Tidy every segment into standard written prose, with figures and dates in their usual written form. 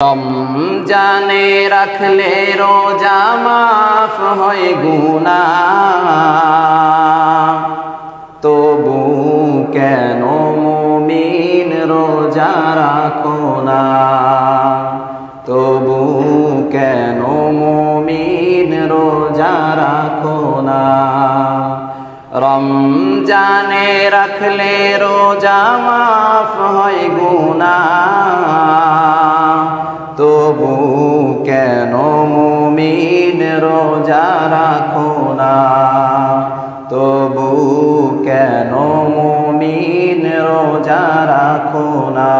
রমজানে রাখলে রোজা মাফ হয় গুনাহ, তবু কেন মুমিন রোজা রাখো না? তবু কেন মুমিন রোজা রাখো না? রমজানে রাখলে রোজা মাফ হয় গুনাহ, তবু কেন মুমিন রোজা রাখো না? তবু কেন মুমিন রোজা রাখো না?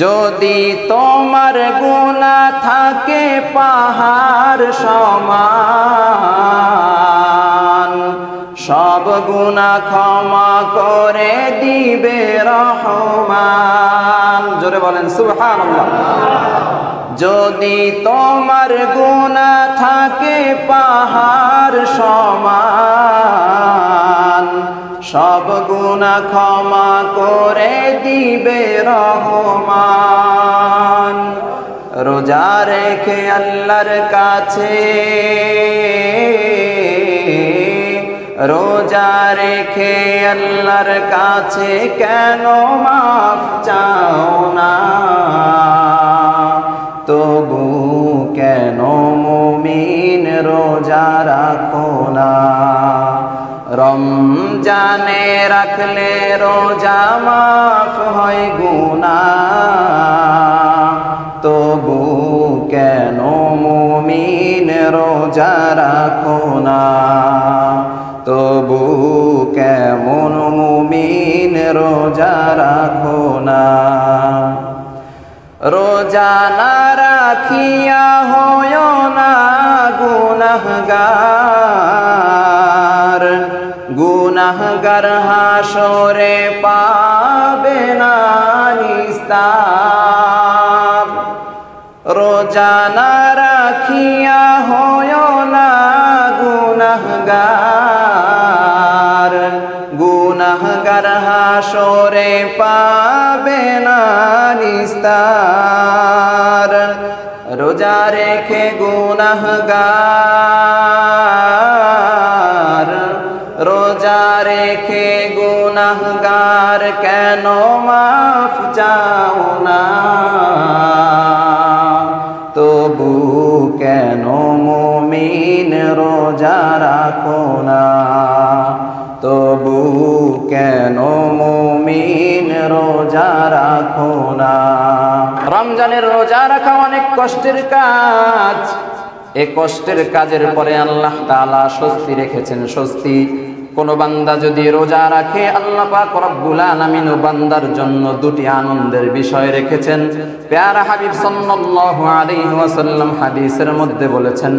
যদি তোমার গুনাহ থাকে পাহাড় সমান, সব গুনাহ ক্ষমা করে দিবে রহমান। জোরে বলেন সুবহানাল্লাহ। যদি তোমার গুনাহ থাকে পাহাড় সমান, সব গুনাহ ক্ষমা করে দিবে রহমান। রোজা রেখে আল্লাহর কাছে, রোজা রেখে আল্লাহর কাছে কেন মাফ চাও না? তবু কেন মুমিন রোজা রাখো না? রমজানে রাখলে রোজা মাফ হয় গুনাহ, তবু কেন মুমিন রোজা রাখো না? তবু কেমন মুমিন রোজা রাখো না? রোজা না রাখিয়া হয় না গুনাহগার, গুনাহগার হাসরে পাবে না নিস্তার। রোজা না রাখিয়া হয় না গুনাহগার, গুনাহগার হাসরে পাবে না নিস্তার। রোজা রেখে গুনাহগার, রোজা রেখে গুনাহগার কেন মাফ চাও না? তবু কেন মুমিন রোজা রাখো না? তবু কেন মুমিন রোজা রাখো না? রমজানের রোজা রাখা অনেক কষ্টের কাজ। এই কষ্টের কাজের পরে আল্লাহ তাআলা স্বস্তি রেখেছেন, স্বস্তি। কোন বান্দা যদি রোজা রাখে, আল্লাহ পাক রব্বুল আলামিন ও বান্দার জন্য দুটি আনন্দের বিষয় রেখেছেন। প্যারা হাবিব সাল্লাল্লাহু আলাইহি ওয়াসাল্লাম হাদিসের মধ্যে বলেছেন,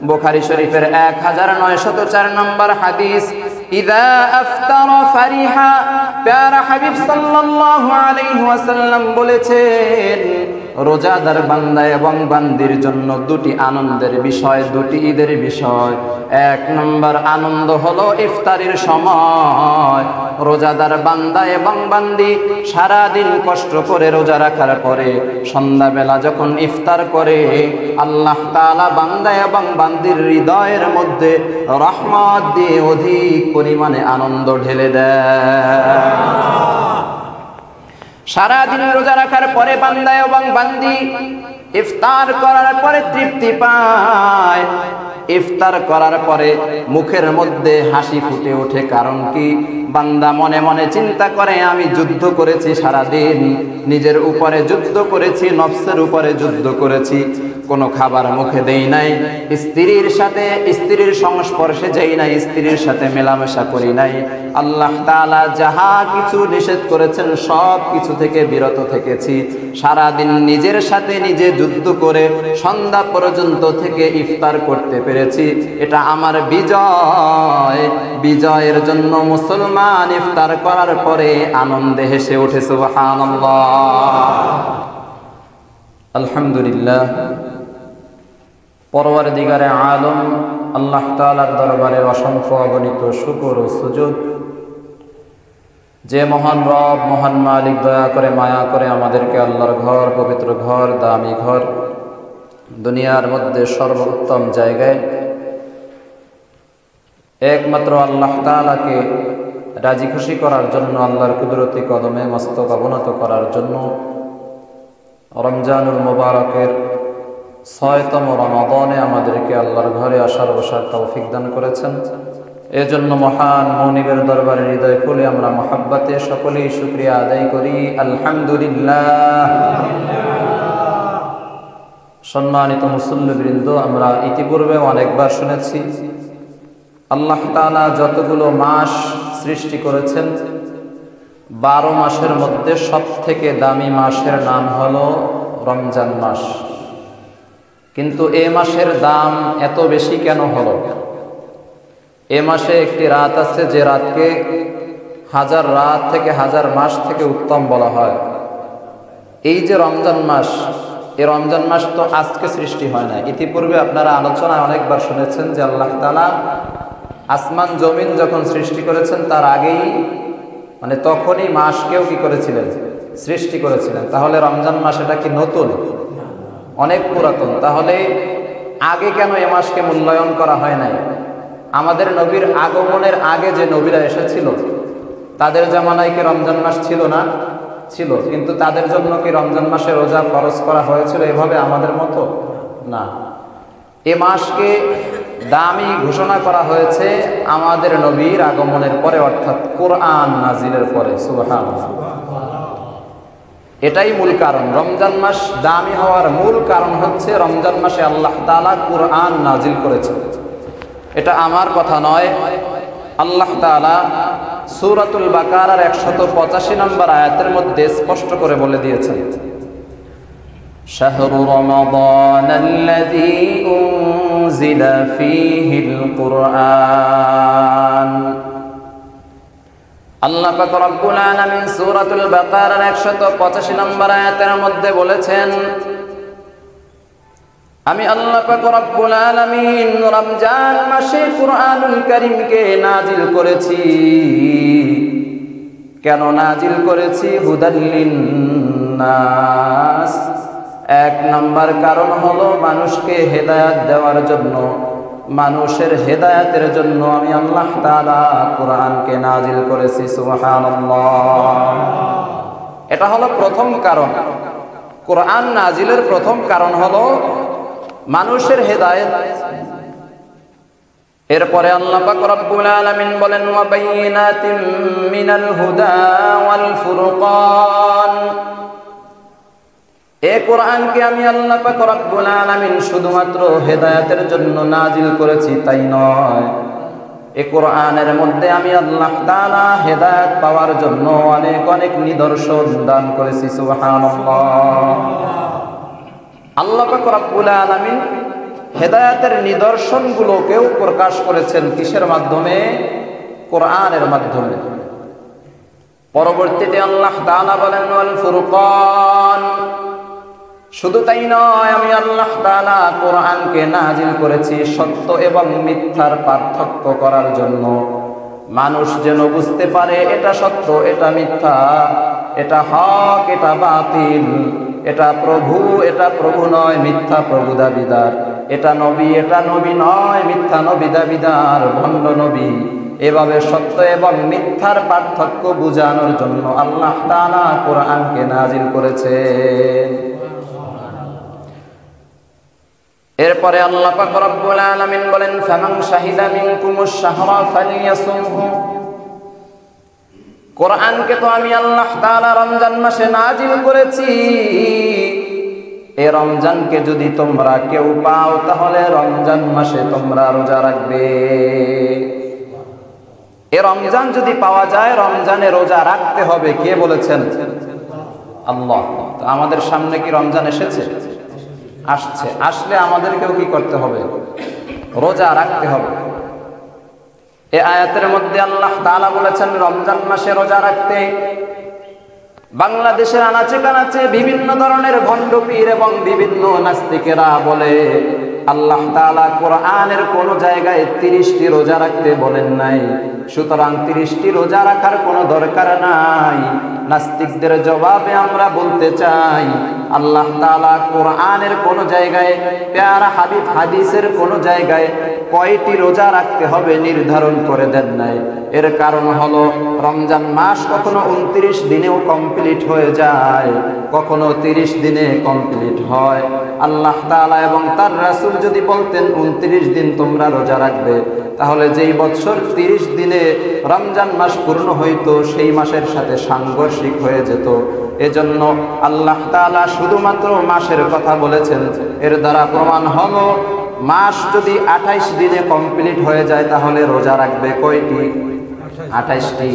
বুখারী শরীফের 1904 নম্বর হাদিস, ইযা আফতারা ফারিহা। প্যারা হাবিব সাল্লাল্লাহু আলাইহি ওয়াসাল্লাম বলেছেন, রোজাদার বান্দা এবং বান্দির জন্য দুটি আনন্দের বিষয়, দুটি ঈদের বিষয়। এক নম্বর আনন্দ হলো ইফতারের সময়। রোজাদার বান্দা এবং বান্দি সারা দিন কষ্ট করে রোজা রাখার পরে সন্ধ্যাবেলা যখন ইফতার করে, আল্লাহ তাআলা বান্দা এবং বান্দির হৃদয়ের মধ্যে রহমত দিয়ে অধিক পরিমাণে আনন্দ ঢেলে দেয়। সারাদিন রোজা রাখার পরে বান্দা এবং বান্দি ইফতার করার পরে তৃপ্তি পায়। ইফতার করার পরে মুখের মধ্যে হাসি ফুটে ওঠে। কারণ কি? বান্দা মনে মনে চিন্তা করে, আমি যুদ্ধ করেছি সারাদিন, নিজের উপরে যুদ্ধ করেছি, নফসের উপরে যুদ্ধ করেছি, কোনো খাবার মুখে দেই নাই, স্ত্রীর সাথে স্ত্রীর সংস্পর্শে যাই নাই, স্ত্রীর সাথে মেলামেশা করি নাই। আল্লাহ তাআলা যাহা কিছু নিষেধ করেছেন সব কিছু থেকে বিরত থেকেছি। সারাদিন নিজের সাথে নিজে যুদ্ধ করে সন্ধ্যা পর্যন্ত থেকে ইফতার করতে পেরেছি, এটা আমার বিজয়। বিজয়ের জন্য মুসলমান ইফতার করার পরে আনন্দে হেসে ওঠে সুবহানাল্লাহ। আলহামদুলিল্লাহ। পরওয়ারদিগারে আলম আল্লাহ তাআলার দরবারে অসংখ্য অগণিত শুকর ও সুজুদ। যে মহান রব, মহান মালিক দয়া করে মায়া করে আমাদেরকে আল্লাহর ঘর, পবিত্র ঘর, দামি ঘর, দুনিয়ার মধ্যে সর্বোত্তম জায়গায় একমাত্র আল্লাহ তাআলাকে রাজি খুশি করার জন্য, আল্লাহর কুদরতি কদমে মস্তক অবনত করার জন্য রমজানুল মুবারকের ৬তম রমাদানে আমাদেরকে আল্লাহর ঘরে আসার বসার তৌফিক দান করেছেন। এজন্য মহান মনিবের দরবারে হৃদয় খুলে আমরা মহাব্বতে সকলেই শুকরিয়া আদায় করি, আলহামদুলিল্লাহ। সম্মানিত মুসল্লিবৃন্দ, আমরা ইতিপূর্বে অনেকবার শুনেছি আল্লাহ তাআলা যতগুলো মাস সৃষ্টি করেছেন, 12 মাসের মধ্যে সবথেকে দামি মাসের নাম হলো রমজান মাস। কিন্তু এ মাসের দাম এত বেশি কেন হলো? এ মাসে একটি রাত আছে যে রাতকে 1000 রাত থেকে 1000 মাস থেকে উত্তম বলা হয়। এই যে রমজান মাস, এই রমজান মাস তো আজকে সৃষ্টি হয় না। ইতিপূর্বে আপনারা আলোচনায় অনেকবার শুনেছেন যে আল্লাহ তাআলা আসমান জমিন যখন সৃষ্টি করেছেন তার আগেই, মানে তখনই মাসকেও কি করেছিলেন? সৃষ্টি করেছিলেন। তাহলে রমজান মাস এটা কি নতুন? অনেক পুরাতন। তাহলে আগে কেন এ মাসকে মূল্যায়ন করা হয় নাই? আমাদের নবীর আগমনের আগে যে নবীরা এসেছিল তাদের জামানায় কি রমজান মাস ছিল না? ছিল। কিন্তু তাদের জন্য কি রমজান মাসে রোজা ফরজ করা হয়েছিল এভাবে আমাদের মতো? না। এ মাসকে দামি ঘোষণা করা হয়েছে আমাদের নবীর আগমনের পরে, অর্থাৎ কোরআন নাজিলের পরে। সুবহানাল্লাহ। এটাই মূল কারণ। রমজান মাস দামি হওয়ার মূল কারণ হচ্ছে রমজান মাসে আল্লাহ তাআলা কোরআন নাজিল করেছেন। এটা আমার কথা নয়, আল্লাহ তাআলা সূরাতুল বাকারার 185 নম্বর আয়াতের মধ্যে স্পষ্ট করে বলে দিয়েছেন, শাহরু রমাদানাল্লাযী উনজিলা ফীহিল কুরআন। আল্লাহ পাক রব্বুল আলামিন সূরাতুল বাকারার 185 নম্বর আয়াতের মধ্যে বলেছেন, আমি আল্লাহ পাক রব্বুল আলামিন রমজান মাসে কুরআনুল কারীমকে নাজিল করেছি। কেন নাজিল করেছি? হুদাল লিন্নাস। এক নাম্বার কারণ হলো মানুষকে হেদায়েত দেওয়ার জন্য, মানুষের হেদায়েতের জন্য আমি আল্লাহ তাআলা কোরআনকে নাজিল করেছি। সুবহানাল্লাহ। এটা হলো প্রথম কারণ। কোরআন নাজিলের প্রথম কারণ হলো মানুষের হেদায়েত। এরপরে আল্লাহ পাক রব্বুল আলামিন বলেন, ওয়া বাইয়িনাতিম মিনাল হুদা ওয়াল ফুরকান। এই কোরআনকে আমি আল্লাহ পাক রব্বুল আলামিন শুধুমাত্র হেদায়েতের জন্য নাজিল করেছি তাই নয়, এই কোরআনের মধ্যে আমি আল্লাহ তাআলা হেদায়েত পাওয়ার জন্য অনেক অনেক নিদর্শন দান করেছি। সুবহানাল্লাহ। আল্লাহ পাক রব্বুল আলামিন হেদায়েতের নিদর্শনগুলোকেও প্রকাশ করেছেন কিসের মাধ্যমে? কোরআনের মাধ্যমে। পরবর্তীতে আল্লাহ তাআলা বলেন, ওয়াল ফুরকান। শুধু তাই নয়, আমি আল্লাহ তাআলা কোরআনকে নাজিল করেছি সত্য এবং মিথ্যার পার্থক্য করার জন্য, মানুষ যেন বুঝতে পারে এটা সত্য, এটা মিথ্যা, এটা হক, এটা বাতিল, এটা প্রভু, এটা প্রভু নয়, মিথ্যা প্রভু দাবিদার, এটা নবী, এটা নবী নয়, মিথ্যা নবী দাবিদার, ভণ্ড নবী। এভাবে সত্য এবং মিথ্যার পার্থক্য বোঝানোর জন্য আল্লাহ তাআলা কোরআনকে নাজিল করেছেন। এরপরে আল্লাহ পাক রব্বুল আলামিন বলেন, ফামান শাহিদা মিনকুমুশ শাহরা ফালিয়াসুমহু। কোরআনকে তো আমি আল্লাহ তাআলা রমজান মাসে নাজিল করেছি। এই রমজানকে যদি তোমরা কেউ পাও তাহলে রমজান মাসে তোমরা রোজা রাখবে। এই রমজান যদি পাওয়া যায়, রমজানে রোজা রাখতে হবে। কে বলেছেন? আল্লাহ। তো আমাদের সামনে কি রমজান এসেছে? আসছে। আসলে আমাদেরকেও কি করতে হবে? রোজা রাখতে হবে। এই আয়াতের মধ্যে আল্লাহ তাআলা বলেছেন রমজান মাসে রোজা রাখতে। বাংলাদেশের আনাচে কানাচে বিভিন্ন ধরনের ভণ্ড পীর এবং বিভিন্ন নাস্তিকেরা বলে আল্লাহ তাআলা কোরআনের কোন জায়গায় 30টি রোজা রাখতে বলেন নাই। সুতরাং 30টি রোজা রাখার কোনো দরকার নাই। নাস্তিকদের জবাবে আমরা বলতে চাই, আল্লাহ তাআলা কোরআনের কোন জায়গায়, প্যারা হাবিব হাদিসের কোন জায়গায় কয়টি রোজা রাখতে হবে নির্ধারণ করে দেন নাই। এর কারণ হলো রমজান মাস কখনো 29 দিনেও কমপ্লিট হয়ে যায়, কখনো 30 দিনে কমপ্লিট হয়। আল্লাহ তাআলা এবং তার রাসূল যদি বলতেন 29 দিন তোমরা রোজা রাখবে, তাহলে যেই বছর 30 দিনে রমজান মাস পূর্ণ হইতো সেই মাসের সাথে সাংঘর্ষিক হয়ে যেত। এজন্য আল্লাহ তাআলা শুধুমাত্র মাসের কথা বলেছেন। এর দ্বারা প্রমাণ হলো মাস যদি 28 দিনে কমপ্লিট হয়ে যায় তাহলে রোজা রাখবে কয়টি? 28টি।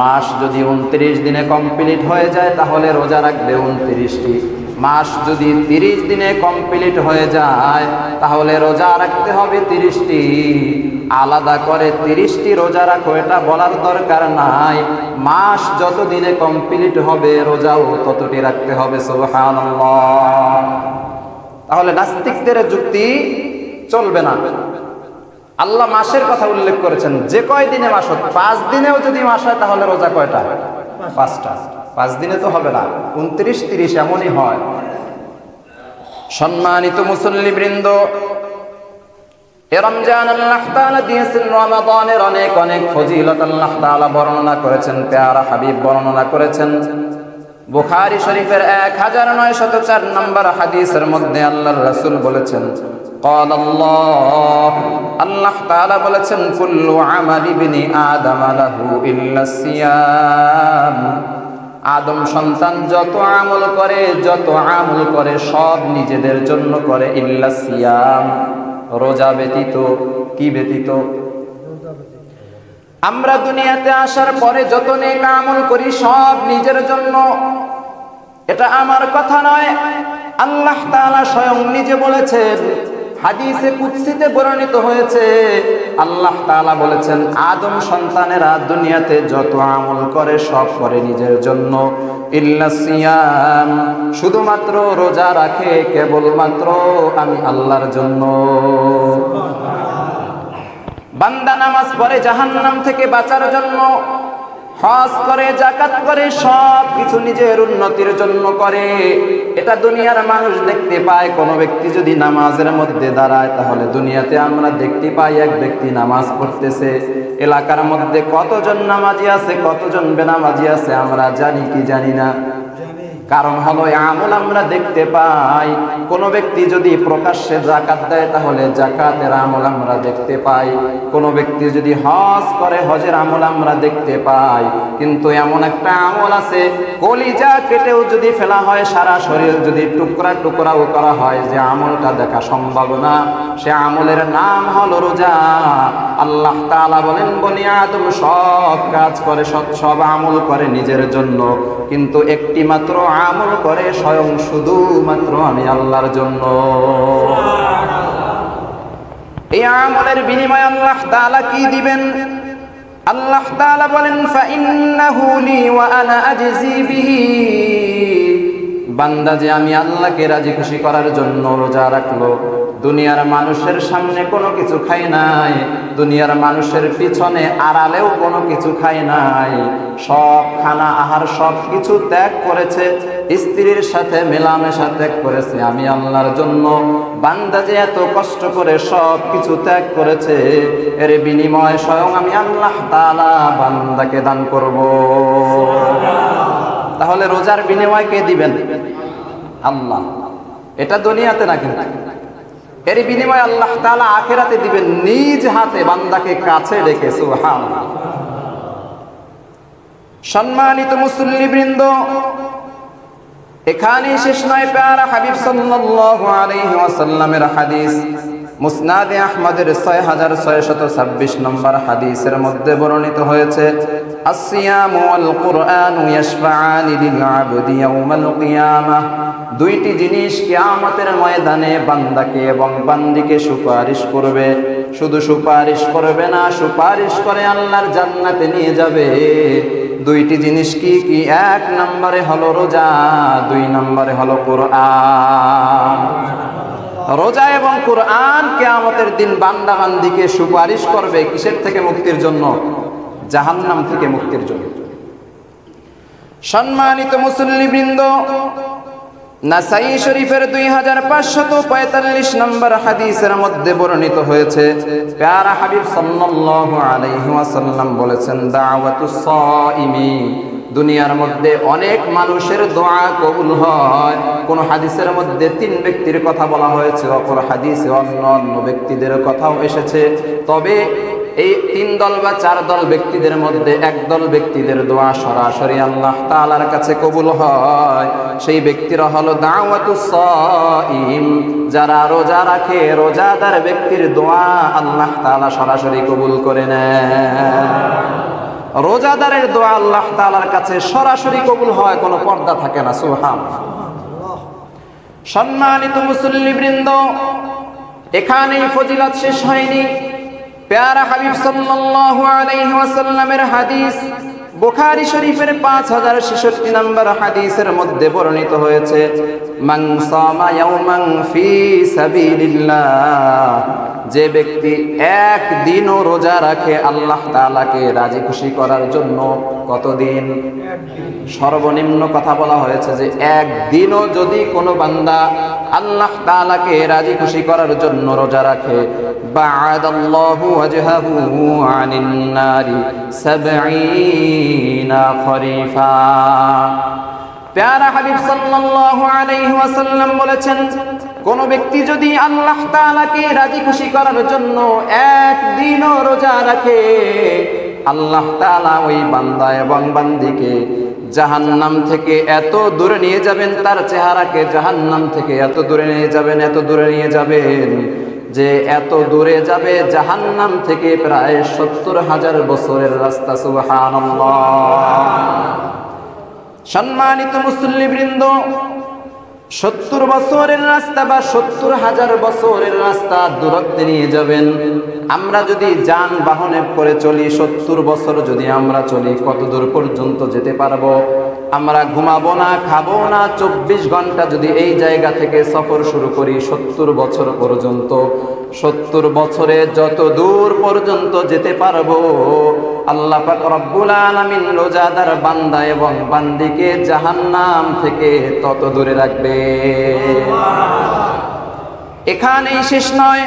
মাস যদি 29 দিনে কমপ্লিট হয়ে যায় তাহলে রোজা রাখবে 29টি। মাস যদি 30 দিনে কমপ্লিট হয়ে যায় তাহলে রোজা রাখতে হবে 30টি। আলাদা করে 30টি রোজা রাখো এটা বলার দরকার নাই। মাস যত দিনে কমপ্লিট হবে রোজাও ততটি রাখতে হবে। সুবহানাল্লাহ। তাহলে নাস্তিকদের যুক্তি চলবে না। আল্লাহ মাসের কথা উল্লেখ করেছেন, যে কয় দিনে মাস হোক, 5 দিনেও যদি মাস হয় তাহলে রোজা কয়টা? 5টা। 5 দিনে তো হবে না, 29, 30 এমনই হয়। সম্মানিত মুসল্লিবৃন্দ, রমজান আল্লাহ তাআলা দিয়েছেন, রমাদানের অনেক অনেক ফজিলত আল্লাহ তাআলা বর্ণনা করেছেন, প্যারা হাবিব বর্ণনা করেছেন। বুখারী শরীফের 1904 নম্বর হাদিসের মধ্যে আল্লাহর রাসূল বলেছেন, قال الله, আল্লাহ তাআলা বলেছেন, কুল্লু আমালি ইবনি আদম লাহু ইল্লা সিয়াম, আদম সন্তান যত আমল করে সব নিজেদের জন্য করে, ইল্লা সিয়াম, রোজা ব্যতীত। কি ব্যতীত? আমরা দুনিয়াতে আসার পরে যত নেক আমল করি সব নিজের জন্য। এটা আমার কথা নয়, আল্লাহ তাআলা স্বয়ং নিজে বলেছেন। হাদিসে কুদসিতে বর্ণিত হয়েছে, আল্লাহ তাআলা বলেছেন, আদম সন্তানেরা দুনিয়াতে যত আমল করে সব করে নিজের জন্য, ইল্লা সিয়াম, শুধুমাত্র রোজা রাখে কেবলমাত্র আমি আল্লাহর জন্য। বান্দা নামাজ পড়ে জাহান্নাম থেকে বাঁচার জন্য, হজ করে, যাকাত করে, সব কিছু নিজের উন্নতির জন্য করে। এটা দুনিয়ার মানুষ দেখতে পায়। কোনো ব্যক্তি যদি নামাজের মধ্যে দাঁড়ায় তাহলে দুনিয়াতে আমরা দেখতে পাই এক ব্যক্তি নামাজ পড়তেছে। এলাকার মধ্যে কতজন নামাজি আছে, কতজন বেনামাজি আছে আমরা জানি কি জানি না? কারণ হলো আমল আমরা দেখতে পাই। কোন ব্যক্তি যদি প্রকাশ্যে যাকাত দেয় তাহলে যাকাতের আমল আমরা দেখতে পাই। কোন ব্যক্তি যদি হজ করে হজের আমল আমরা দেখতে পাই। কিন্তু এমন একটা আমল আছে, কলিজা কেটেও যদি ফেলা হয়, সারা শরীর যদি টুকরা টুকরাও করা হয়, যে আমলটা দেখা সম্ভব না, সে আমলের নাম হলো রোজা। আল্লাহ তাআলা বলেন, বনি আদম সব কাজ করে, সব আমল করে নিজের জন্য, কিন্তু একটি মাত্র আমল করে স্বয়ং শুধুমাত্র আমি আল্লাহর জন্য। এই আমলের বিনিময়ে আল্লাহ তাআলা কি দিবেন? আল্লাহ তাআলা বলেন, ফাইন্নাহু লি ওয়া আনা আজজি বিহি, বান্দা যে আমি আল্লাহকে রাজি খুশি করার জন্য রোজা রাখলো, দুনিয়ার মানুষের সামনে কোনো কিছু খায় নাই, দুনিয়ার মানুষের পিছনে আড়ালেও কোনো কিছু খায় নাই, সব খানা আহার সব কিছু ত্যাগ করেছে, স্ত্রীর সাথে মেলামেশা ত্যাগ করেছে আমি আল্লাহর জন্য। বান্দা যে এত কষ্ট করে সব কিছু ত্যাগ করেছে, এর বিনিময় স্বয়ং আমি আল্লাহ তাআলা বান্দাকে দান করব। তাহলে রোজার বিনিময় কে দিবেন? আল্লাহ। এটা দুনিয়াতে না, কিন্তু এর বিনিময় আল্লাহ তাআলা আখিরাতে দিবেন, নিজ হাতে বান্দাকে কাছে ডেকে। সুবহানাল্লাহ। সম্মানিত মুসল্লিবৃন্দ, এখানেই শেষ নয়। প্যারা হাবিব সাল্লাল্লাহু আলাইহি ওয়াসাল্লামের হাদিস, মুসনাদে আহমদের 6626 নম্বর হাদিসের মধ্যে বর্ণিত হয়েছে, আসসিয়ামু ওয়াল কুরআনু ইয়াশফাআনি লিল আবদি ইয়াউমাল কিয়ামাহ, দুইটি জিনিস কিয়ামতের ময়দানে বান্দাকে এবং বান্দিকে সুপারিশ করবে। শুধু সুপারিশ করবে না, সুপারিশ করে আল্লাহর জান্নাতে নিয়ে যাবে। দুইটি জিনিস কি কি? 1 নম্বরে হলো রোজা, 2 নম্বরে হলো কোরআন। রোজা এবং কোরআন কিয়ামতের দিন বান্দা বান্দিকে সুপারিশ করবে কিসের থেকে মুক্তির জন্য? জাহান্নাম থেকে মুক্তির জন্য। সম্মানিত মুসল্লিবৃন্দ, নাসাই শরীফের 2545 নম্বর হাদিসের মধ্যে বর্ণিত হয়েছে, প্যারা হাবিব সাল্লাল্লাহু আলাইহি ওয়াসাল্লাম বলেছেন, দাওয়াতুস সাইমি, দুনিয়ার মধ্যে অনেক মানুষের দোয়া কবুল হয়। কোন হাদিসের মধ্যে 3 ব্যক্তির কথা বলা হয়েছে, অপর হাদিসে অন্য ব্যক্তিদের কথাও এসেছে। তবে এই 3 দল বা 4 দল ব্যক্তিদের মধ্যে একদল ব্যক্তিদের দোয়া সরাসরি আল্লাহ তাআলার কাছে কবুল হয়। সেই ব্যক্তিরা হলো দাওয়াতুস সাইম, যারা রোজা রাখে, রোজাদার ব্যক্তির দোয়া আল্লাহ তাআলা সরাসরি কবুল করে নেন। রোজাদারের দোয়া আল্লাহ তাআলার কাছে সরাসরি কবুল হয়, কোনো পর্দা থাকে না। সুবহানাল্লাহ। সম্মানিত মুসল্লিবৃন্দ, এখানেই ফজিলত শেষ হয়নি। প্যারা হাবিব সাল্লাল্লাহু আলাইহি ওয়াসাল্লামের হাদিস বুখারী শরীফের 5066 নম্বর হাদিসের মধ্যে বর্ণিত হয়েছে, মান সামা ইয়াওমান ফি সাবিলিল্লাহ, যে ব্যক্তি একদিনও রোজা রাখে আল্লাহ তাআলাকে রাজি খুশি করার জন্য। কতদিন? সর্বনিম্ন কথা বলা হয়েছে যে একদিনও যদি কোনো বান্দা আল্লাহ তাআলাকে রাজি খুশি করার জন্য রোজা রাখে, বা'আদাল্লাহু ওয়াজহাহু আনিন নারি 70 খরিফা। প্যারা হাবিব সাল্লাল্লাহু আলাইহি ওয়াসাল্লাম বলেছেন, কোন ব্যক্তি যদি আল্লাহ তাআলাকে রাজি খুশি করার জন্য একদিনও রোজা রাখে, আল্লাহ তাআলা ওই বান্দা এবং বান্দিকে জাহান্নাম থেকে এত দূরে নিয়ে যাবেন, তার চেহারাকে জাহান্নাম থেকে এত দূরে নিয়ে যাবেন, এত দূরে নিয়ে যাবেন যে এত দূরে যাবে জাহান্নাম থেকে প্রায় 70,000 বছরের রাস্তা। সুবহানাল্লাহ। সম্মানিত মুসল্লিবৃন্দ, 70 বছরের রাস্তা বা 70,000 বছরের রাস্তা দূরত্বে নিয়ে যাবেন। আমরা যদি যানবাহনে করে চলি, 70 বছর যদি আমরা চলি, কত দূর পর্যন্ত যেতে পারবো? আমরা ঘুমাবো না, খাবো না, 24 ঘন্টা যদি এই জায়গা থেকে সফর শুরু করি 70 বছর পর্যন্ত, 70 বছরে যত দূর পর্যন্ত যেতে পারবো, আল্লাহ পাক রব্বুল আলামিন রোজাদার বান্দা এবং বান্দিকে জাহান্নাম থেকে তত দূরে রাখবে। এখানেই শেষ নয়।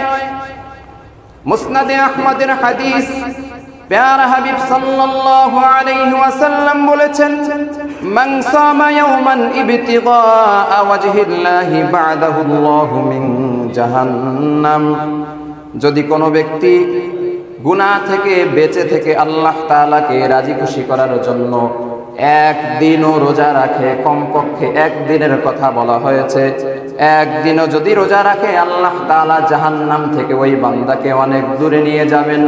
মুসনাদে আহমদের হাদিস, প্যারা হাবিব সাল্লাল্লাহু আলাইহি ওয়াসাল্লাম বলেছেন, মান সামা ইয়াওমান ইবতিগা ওয়াজহিল্লাহি বা'দাহুল্লাহু মিন জাহান্নাম, যদি কোনো ব্যক্তি গুনাহ থেকে বেঁচে থেকে আল্লাহ তাআলাকে রাজি খুশি করার জন্য একদিনও রোজা রাখে, কমপক্ষে একদিনের কথা বলা হয়েছে, একদিনও যদি রোজা রাখে আল্লাহ তাআলা জাহান্নাম থেকে ওই বান্দাকে অনেক দূরে নিয়ে যাবেন।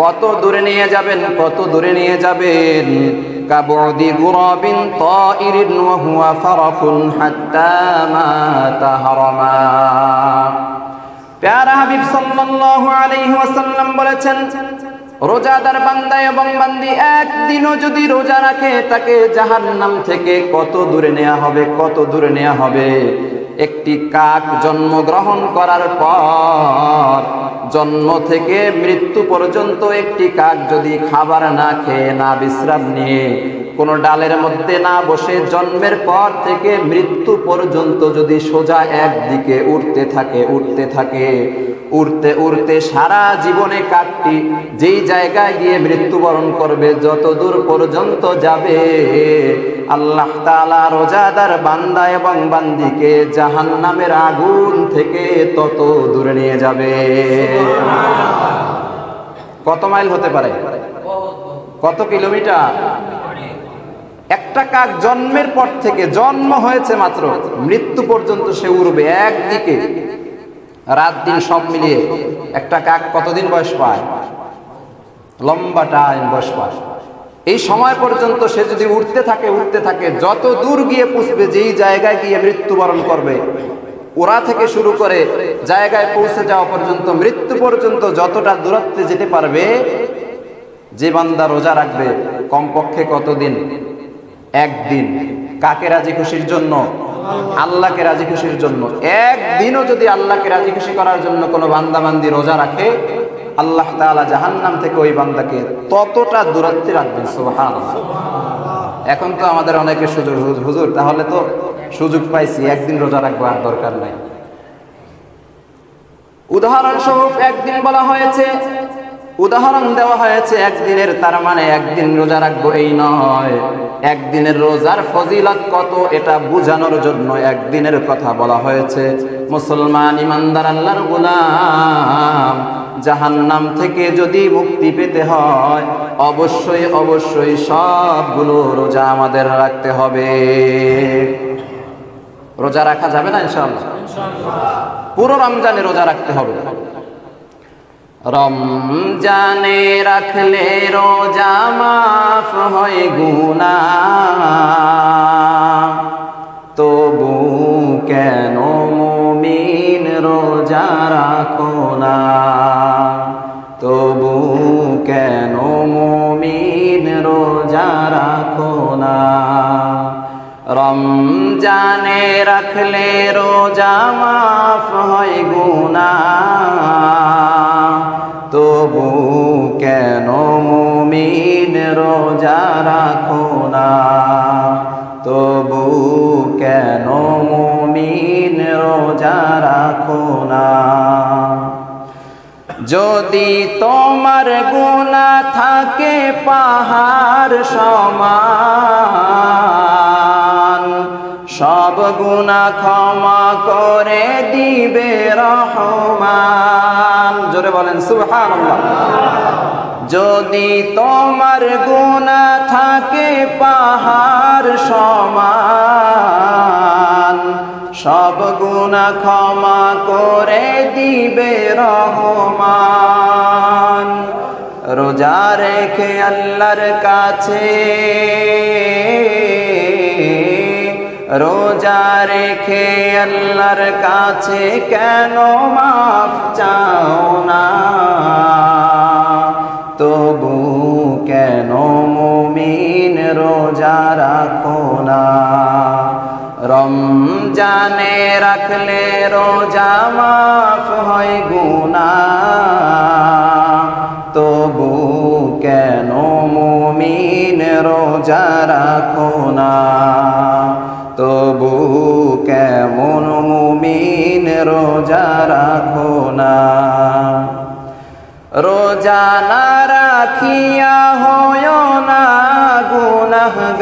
কত দূরে নিয়ে যাবেন? কত দূরে নিয়ে যাবেন? কাবুদি গুরাবিন তাইরিন ওয়া হুয়া ফারাকুন হাত্তা মাতা হারামা। প্যারা হাবিব সাল্লাল্লাহু আলাইহি ওয়াসাল্লাম বলেছেন, রোজাদার বান্দা এবং বান্দি একদিনও যদি রোজা রাখে, তাকে জাহান্নাম থেকে কত দূরে নেওয়া হবে? কত দূরে নেওয়া হবে? একটি কাক জন্মগ্রহণ করার পর জন্ম থেকে মৃত্যু পর্যন্ত একটি কাক যদি খাবার না খেয়ে, না বিশ্রাম নিয়ে, কোনো ডালের মধ্যে না বসে, জন্মের পর থেকে মৃত্যু পর্যন্ত যদি সোজা একদিকে উঠতে থাকে, উঠতে থাকে, উড়তে উড়তে সারা জীবনে কাকটি যেই জায়গায় গিয়ে মৃত্যুবরণ করবে, যত দূর পর্যন্ত যাবে আল্লাহ তাআলা রোজাদার বান্দা এবং বান্দিকে জাহান্নামের আগুন থেকে তত দূরে নিয়ে যাবে। কত মাইল হতে পারে? কত কিলোমিটার? একটা কাক জন্মের পর থেকে, জন্ম হয়েছে মাত্র, মৃত্যু পর্যন্ত সে উড়বে একদিকে, রাত দিন সব মিলিয়ে একটা কাক কতদিন বয়স পায়? লম্বা টাইম বয়স পায়। এই সময় পর্যন্ত সে যদি উঠতে থাকে, উঠতে থাকে, যত দূর গিয়ে পৌঁছবে, যেই জায়গায় গিয়ে মৃত্যুবরণ করবে, ওরা থেকে শুরু করে জায়গায় পৌঁছে যাওয়া পর্যন্ত, মৃত্যু পর্যন্ত যতটা দূরত্বে যেতে পারবে, যে বান্দা রোজা রাখবে কমপক্ষে কতদিন? একদিন। কাকে রাজি খুশির জন্য? আল্লাহকে রাজি খুশির জন্য। একদিনও যদি আল্লাহকে রাজি খুশি করার জন্য কোনো বান্দা বান্দি রোজা রাখে, আল্লাহ তাআলা জাহান্নাম থেকে ওই বান্দাকে ততটা দূরত্বে রাখবেন। সুবহানাল্লাহ। এখন তো আমাদের অনেকে সুযোগ, হুজুর তাহলে তো সুযোগ পাইছি, একদিন রোজা রাখবো, আর দরকার নাই। উদাহরণস্বরূপ একদিন বলা হয়েছে, উদাহরণ দেওয়া হয়েছে একদিনের, তার মানে একদিন রোজা রাখবো এই নয়। একদিনের রোজার ফজিলত কত এটা বোঝানোর জন্য একদিনের কথা বলা হয়েছে। মুসলমান ইমানদার আল্লাহর গোলাম জাহান্নাম থেকে যদি মুক্তি পেতে হয়, অবশ্যই অবশ্যই সবগুলো রোজা আমাদের রাখতে হবে। রোজা রাখা যাবে না ইনশাআল্লাহ? পুরো রমজানে রোজা রাখতে হবে। রমজানে রাখলে রোজা মাফ হয় গুনাহ, তবু কেন মুমিন রোজা রাখো না? তবু কেন মুমিন রোজা রাখো না? রমজানে রাখলে রোজা মাফ হয় গুনাহ, তবু কেন মুমিন রোজা রাখো না? তবু কেন মুমিন রোজা রাখো না? যদি তোমার গুনাহ থাকে পাহাড় সমান, সব গুনাহ ক্ষমা করে দিবে রহমান। জোরে বলেন সুবহানাল্লাহ। যদি তোমার গুনাহ থাকে পাহাড় সমান, সব গুনাহ ক্ষমা করে দিবে রহমান। রোজা রেখে আল্লাহর কাছে, রোজা রেখে আল্লাহর কাছে কেন মাফ চাও না? তবু কেন মুমিন রোজা রাখো না? রমজানে রাখলে রোজা মাফ হয় গুনাহ, তবু কেন মুমিন রোজা রাখো না? তবু কেমন মুমিন রোজা রাখো না? রোজা না রাখিয়া হয় না গুনাহগার,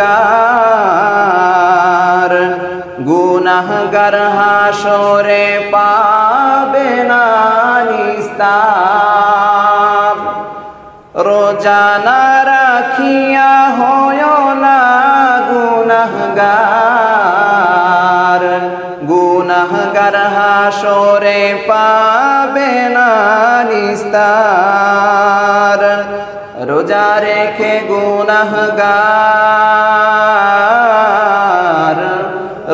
গুনাহগার হাসরে পাবে না নিস্তার। রোজা না রাখিয়া হয় না গুনাহগার, গুনাহগার হাসরে পাবে না নিস্তার। রোজা রেখে গুনাহগার,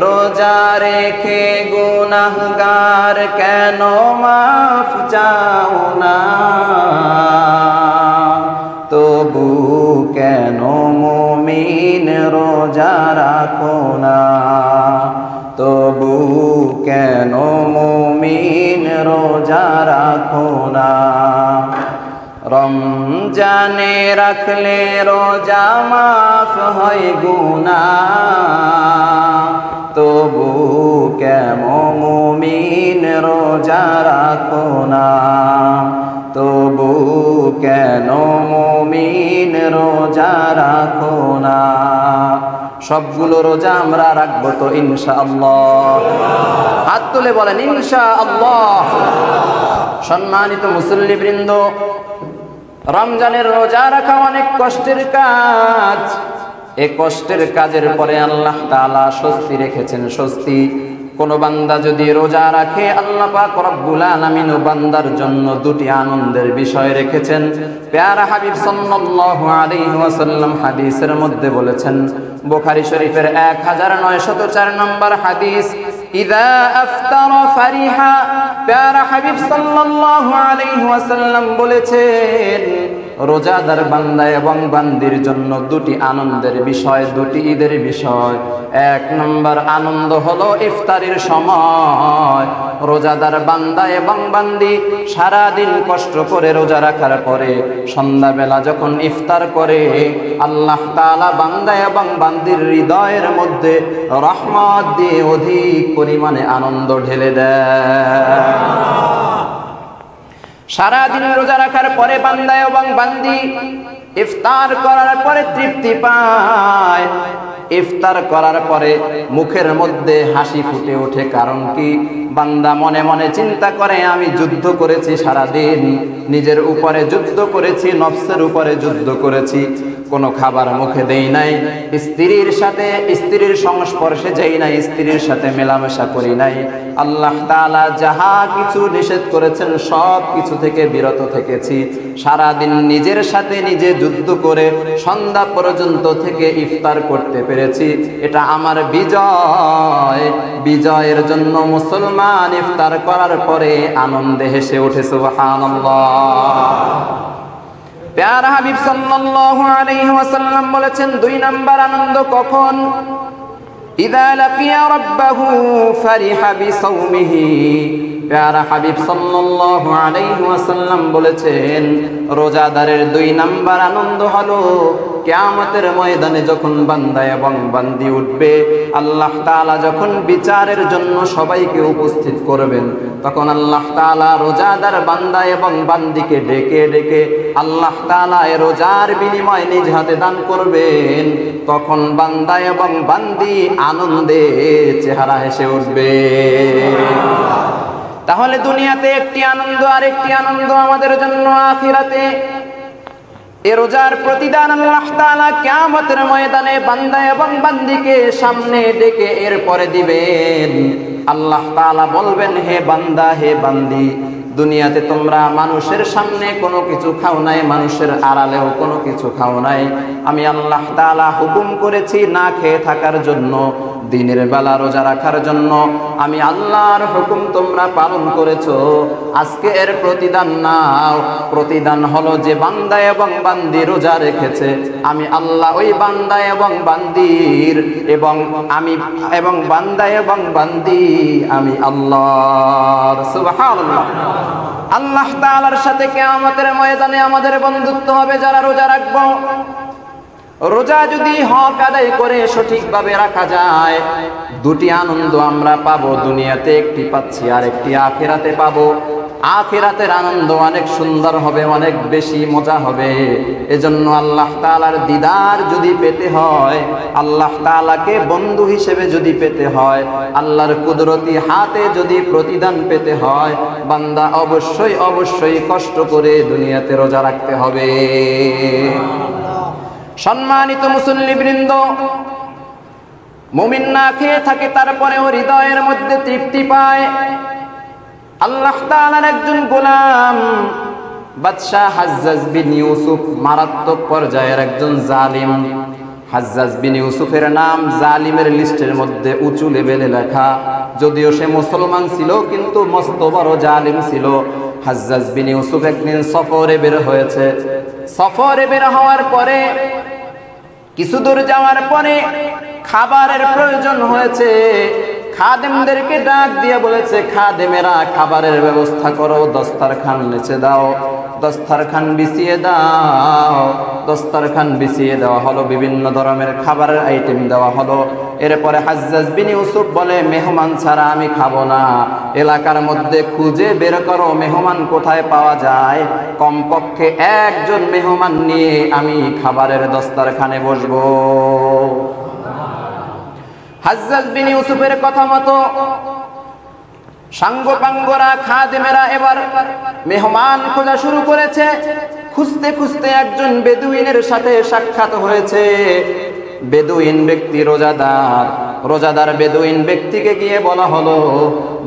রোজা রেখে গুনাহগার কেন মাফ চাও না? তবু কেন মুমিন রোজা রাখো না? তবু কেন মুমিন রোজা রাখো না? রমজানে রাখলে রোজা মাফ হয় গুনাহ, তবু কেন মুমিন রোজা রাখো না? তবু কেন মুমিন রোজা রাখো না? সবগুলো রোজা আমরা রাখবো তো ইনশাআল্লাহ? হাত তুলে বলেন ইনশাআল্লাহ। সম্মানিত মুসল্লিবৃন্দ, রমজানের রোজা রাখা অনেক কষ্টের কাজ। এই কষ্টের কাজের পরে আল্লাহ তাআলা স্বস্তি রেখেছেন, স্বস্তি। কোন বান্দা যদি রোজা রাখে, আল্লাহ পাক রব্বুল আলামিন ও বান্দার জন্য দুটি আনন্দের বিষয় রেখেছেন। প্যারা হাবিব সাল্লাল্লাহু আলাইহি ওয়াসাল্লাম হাদিসের মধ্যে বলেছেন, বুখারী শরীফের 1904 নম্বর হাদিস, ইযা আফতারা ফারিহা প্যারা হাবিব সাল্লাল্লাহু আলাইহি ওয়াসাল্লাম বলেছেন, রোজাদার বান্দা এবং বান্দির জন্য দুটি আনন্দের বিষয়, দুটি ঈদের বিষয়। এক নম্বর আনন্দ হলো ইফতারের সময়। রোজাদার বান্দা এবং বান্দি সারা দিন কষ্ট করে রোজা রাখার পরে সন্ধ্যাবেলা যখন ইফতার করে, আল্লাহ তাআলা বান্দা এবং বান্দির হৃদয়ের মধ্যে রহমত দিয়ে অধিক পরিমাণে আনন্দ ঢেলে দেয়। সারা দিন রোজা রাখার পরে বান্দা এবং বান্দি ইফতার করার পরে তৃপ্তি পায়। ইফতার করার পরে মুখের মধ্যে হাসি ফুটে ওঠে। কারণ কি? বান্দা মনে মনে চিন্তা করে, আমি যুদ্ধ করেছি সারা দিন, নিজের উপরে যুদ্ধ করেছি, নফসের উপরে যুদ্ধ করেছি, কোনো খাবার মুখে দেই নাই, স্ত্রীর সংস্পর্শে যাই নাই, স্ত্রীর সাথে মেলামেশা করি নাই, আল্লাহ তাআলা যাহা কিছু নিষেধ করেছেন সব কিছু থেকে বিরত থেকেছি। সারা দিন নিজের সাথে নিজে যুদ্ধ করে সন্ধ্যা পর্যন্ত থেকে ইফতার করতে পেরেছি, এটা আমার বিজয়। বিজয়ের জন্য মুসলমান ইফতার করার পরে আনন্দে হেসে ওঠে, সুবহানাল্লাহ। প্যারা হাবিব সাল্লাল্লাহু আলাইহি ওয়াসাল্লাম বলেছেন, দুই নাম্বার আনন্দ কখন? ইযা লাকিয়া রাব্বাহু ফারিহা বিসাওমিহি। প্যারা হাবিব সাল্লাল্লাহু আলাইহি ওয়াসাল্লাম বলেছেন, রোজাদারের দুই নাম্বার আনন্দ হলো কিয়ামতের ময়দানে যখন বান্দা এবং বান্দি উঠবে, আল্লাহ তাআলা যখন বিচারের জন্য সবাইকে উপস্থিত করবেন, তখন আল্লাহ তাআলা রোজাদার বান্দা এবং বান্দিকে ডেকে ডেকে আল্লাহ তাআলা এ রোজার বিনিময় নিজ হাতে দান করবেন। তখন বান্দা এবং বান্দি আনন্দে চেহারা হেসে উঠবে। তাহলে দুনিয়াতে একটি আনন্দ, আর একটি আনন্দ আমাদের জন্য আখিরাতে। এ রোজার প্রতিদান আল্লাহ তাআলা কিয়ামতের ময়দানে বান্দা এবং বান্দিকে সামনে ডেকে এরপরে দিবেন। আল্লাহ তাআলা বলবেন, হে বান্দা, হে বান্দি, দুনিয়াতে তোমরা মানুষের সামনে কোনো কিছু খাও নাই, মানুষের আড়ালেও কোনো কিছু খাও নাই। আমি আল্লাহ তাআলা হুকুম করেছি না খেয়ে থাকার জন্য, দিনের বেলা রোজা রাখার জন্য। আমি আল্লাহর হুকুম তোমরা পালন করেছো, আজকে এর প্রতিদান নাও। প্রতিদান হলো যে বান্দা এবং বান্দি রোজা রেখেছে, আমি আল্লাহ ওই বান্দা এবং বান্দির এবং বান্দা এবং বান্দি আমি আল্লাহর। সুবহানাল্লাহ। আল্লাহ তাআলার সাথে কিয়ামতের ময়দানে আমাদের বন্ধুত্ব হবে যারা রোজা রাখবো। রোজা যদি হক আদায় করে সঠিকভাবে রাখা যায়, দুটি আনন্দ আমরা পাবো। দুনিয়াতে একটি পাচ্ছি, আর একটি আখিরাতে পাবো। আখিরাতের আনন্দ অনেক সুন্দর হবে, অনেক বেশি মজা হবে। এজন্য আল্লাহ তাআলার দিদার যদি পেতে হয়, আল্লাহ তাআলাকে বন্ধু হিসেবে যদি পেতে হয়, আল্লাহর কুদরতি হাতে যদি প্রতিদান পেতে হয়, বান্দা অবশ্যই অবশ্যই কষ্ট করে দুনিয়াতে রোজা রাখতে হবে। সম্মানিত মুসল্লিবৃন্দ, মুমিন না খেয়ে থাকে, তারপরেও হৃদয়ের মধ্যে তৃপ্তি পায়। আল্লাহ তাআলার একজন গোলাম বাদশাহ হাজ্জাজ বিন ইউসুফ, মারাত্মক পর্যায়ের একজন জালিম। হাজ্জাজ বিন ইউসুফের নাম জালিমের লিস্টের মধ্যে উঁচু লেভেলে লেখা। যদিও সে মুসলমান ছিল, কিন্তু মস্ত বড় জালিম ছিল। হাজ্জাজ বিন ইউসুফ একদিন সফরে বের হয়েছে। সফরে বের হওয়ার পরে কিছু দূর যাওয়ার পরে খাবারের প্রয়োজন হয়েছে। খাদেমদেরকে ডাক দিয়ে বলেছে, খাদেমেরা খাবারের ব্যবস্থা করো, দস্তরখান নিচে দাও, দস্তরখান বিছিয়ে দাও। দস্তরখান বিছিয়ে দেওয়া হলো, বিভিন্ন ধরনের খাবারের আইটেম দেওয়া হলো। এরপরে হাজ্জাজ বিন ইউসুফ বলে, মেহমান ছাড়া আমি খাবো না। এলাকার মধ্যে খুঁজে বের করো মেহমান কোথায় পাওয়া যায়, কমপক্ষে একজন মেহমান নিয়ে আমি খাবারের দস্তরখানে বসবো। হাজ্জাজ বিন ইউসুফের কথা মতো সাঙ্গপাঙ্গরা, খাদেমেরা এবার মেহমান খোঁজা শুরু করেছে। খুঁজতে খুঁজতে একজন বেদুইনের সাথে সাক্ষাৎ হয়েছে। বেদুইন ব্যক্তি রোজাদার, রোজাদার বেদুইন ব্যক্তিকে গিয়ে বলা হলো,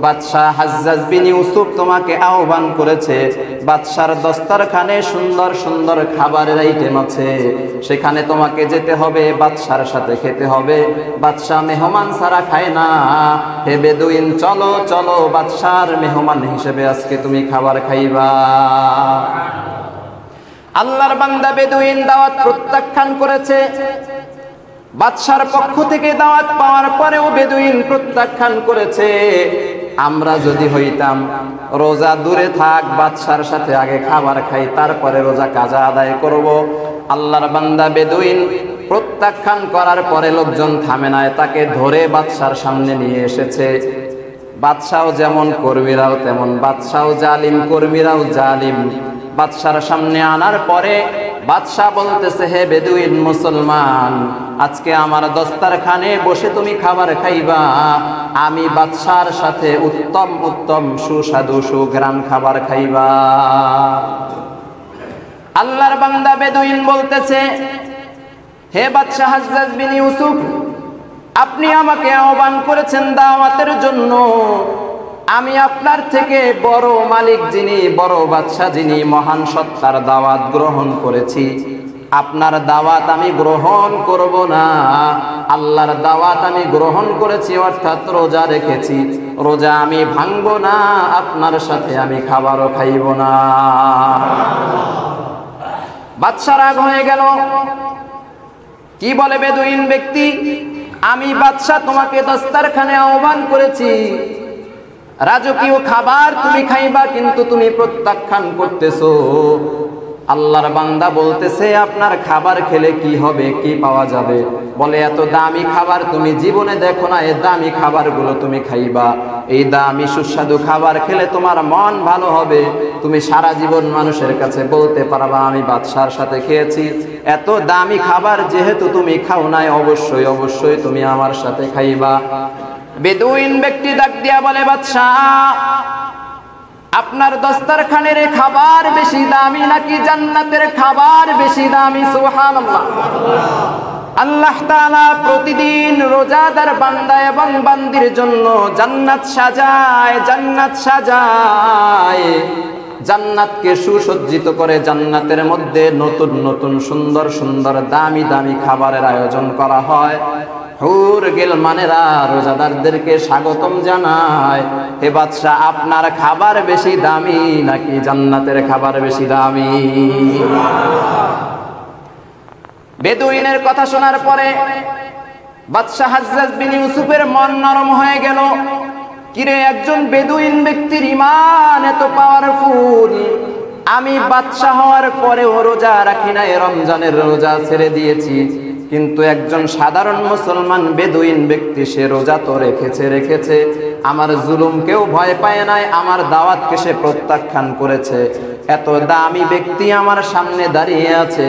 বাদশাহ হাজ্জাজ বিন ইউসুফ তোমাকে আহ্বান করেছে। বাদশার দস্তরখানে সুন্দর সুন্দর খাবারের আইটেম আছে, সেখানে তোমাকে যেতে হবে, বাদশার সাথে খেতে হবে। বাদশাহ মেহমান ছাড়া খায় না। হে বেদুইন, চলো চলো, বাদশার মেহমান হিসেবে আজকে তুমি খাবার খাইবা। আল্লাহর বান্দা বেদুইন দাওয়াত প্রত্যাখ্যান করেছে। বাদশার পক্ষ থেকে দাওয়াত পাওয়ার পরেও বেদুইন প্রত্যাখ্যান করেছে। আমরা যদি হইতাম, রোজা দূরে থাক, বাদশার সাথে আগে খাবার খাই, তারপরে রোজা কাজা আদায় করব। আল্লাহর বান্দা বেদুইন প্রত্যাখ্যান করার পরে লোকজন থামে নাই, তাকে ধরে বাদশার সামনে নিয়ে এসেছে। বাদশাও যেমন, কর্মীরাও তেমন। বাদশাও জালিম, কর্মীরাও জালিম। বাদশার সামনে আনার পরে বাদশাহ বলতেছে, হে বেদুইন মুসলমান, আজকে আমার দস্তরখানে বসে তুমি খাবার খাইবা। আমি বাদশার সাথে উত্তম উত্তম সুস্বাদু সুঘ্রাণ খাবার খাইবা। আল্লাহর বান্দা বেদুইন বলতেছে, হে বাদশাহ হাজ্জাজ বিন ইউসুফ, আপনি আমাকে আহ্বান করেছেন দাওয়াতের জন্য। আমি আপনার থেকে বড় মালিক যিনি, বড় বাদশাহ যিনি, মহান সত্তার দাওয়াত গ্রহণ করেছি। আপনার দাওয়াত আমি গ্রহণ করব না। আল্লাহর দাওয়াত আমি গ্রহণ করেছি, অর্থাৎ রোজা রেখেছি। রোজা আমি ভাঙব না, আপনার সাথে আমি খাবারও খাইব না। বাদশা রাগ হয়ে গেল। কি বলে বেদুইন ব্যক্তি, আমি বাদশা তোমাকে দস্তরখানে আহ্বান করেছি, রাজকীয় খাবার তুমি খাইবা, কিন্তু তুমি প্রত্যাখ্যান করতেছো। আল্লাহর বান্দা বলতেছে, আপনার খাবার খেলে কি হবে, কি পাওয়া যাবে? বলে, এত দামি খাবার তুমি জীবনে দেখো না, এই দামি খাবারগুলো তুমি খাইবা। এই দামি সুস্বাদু খাবার খেলে তোমার মন ভালো হবে, তুমি সারা জীবন মানুষের কাছে বলতে পারবা আমি বাদশার সাথে খেয়েছি। এত দামি খাবার যেহেতু তুমি খাও নাই, অবশ্যই অবশ্যই তুমি আমার সাথে খাইবা। বেদুইন ব্যক্তি ডাক দিয়া বলে, বাদশাহ, আপনার দস্তরখানের খাবার বেশি দামি নাকি জান্নাতের খাবার বেশি দামি? সুবহানাল্লাহ। আল্লাহ তাআলা প্রতিদিন রোজাদার বান্দা এবং বান্দির জন্য জান্নাত সাজায়, জান্নাত সাজায়। জান্নাতকে সুসজ্জিত করে, জান্নাতের মধ্যে নতুন নতুন সুন্দর সুন্দর দামি দামি খাবারের আয়োজন করা হয়। হুর গিলমানেরা রোজাদারদেরকে স্বাগতম জানায়। হে বাদশাহ, আপনার খাবার বেশি দামি নাকি জান্নাতের খাবার বেশি দামি? বেদুইনের কথা শোনার পরে বাদশাহ হাজ্জাজ বিন ইউসুফের মন নরম হয়ে গেল। কিরে, একজন বেদুইন ব্যক্তির ঈমান এত পাওয়ারফুল, আমি বাদশাহ হওয়ার পরেও রোজা রাখি নাই, রমজানের রোজা ছেড়ে দিয়েছি, কিন্তু একজন সাধারণ মুসলমান বেদুইন ব্যক্তি সে রোজা তো রেখেছে। আমার জুলুমকেও ভয় পায় নাই, আমার দাওয়াতকে সে প্রত্যাখ্যান করেছে। এত দামি ব্যক্তি আমার সামনে দাঁড়িয়ে আছে।